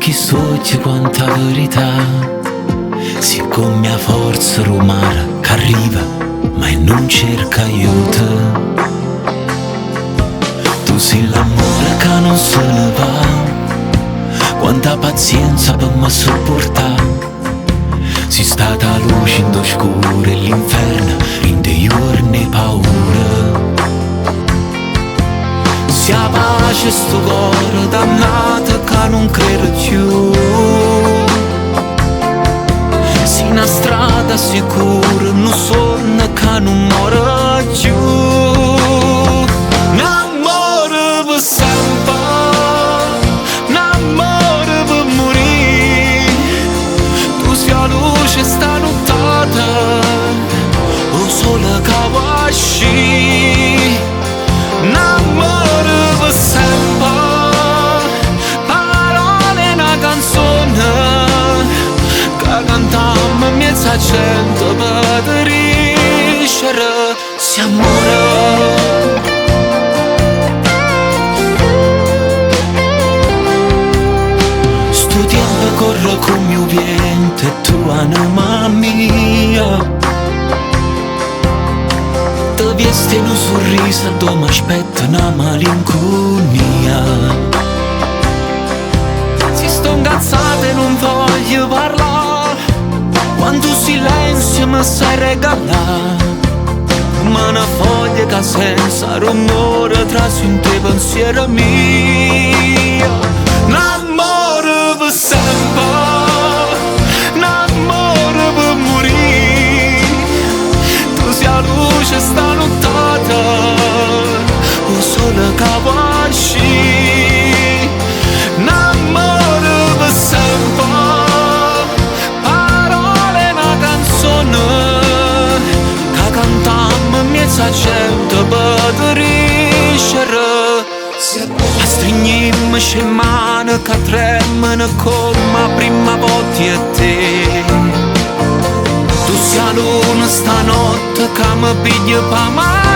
chi soggia quanta verità, siccome a forza romana che arriva ma non cerca aiuto. Tu sei l'amore che non se ne va, quanta pazienza per me sopportare. Si stata luce in oscuro e l'inferno in dei giorni paura. Si a pace sto cuore dannato che non credo più. Si una strada sicura, non sonno che non muore più. N'amore per sempre, n'amore per morire. Tu sei la luce sta nottata, o sole che va a sci. N'amore per sempre, parole una canzone che cantammo in mezzo a gente per riuscire si amore. Sto tempo corre come il vento e tu anima mia. Ti viesti in un sorriso e tu mi aspetta una malinconia. Si sto incazzata e non voglio parlare, quando silenzio mi sai regalare. Ma una foglia che senza rumore trasi in te pensiero mio. L'amore per sempre, l'amore per morire. Tu sei la luce sta nottata, o sole che va a sci. L'amore per sempre, parole una canzone che cantammo in mezzo a gente per riuscire a stringerci in mano che tremano come la prima volta a te. Tu sei la luna stanotte che mi piglia per mano.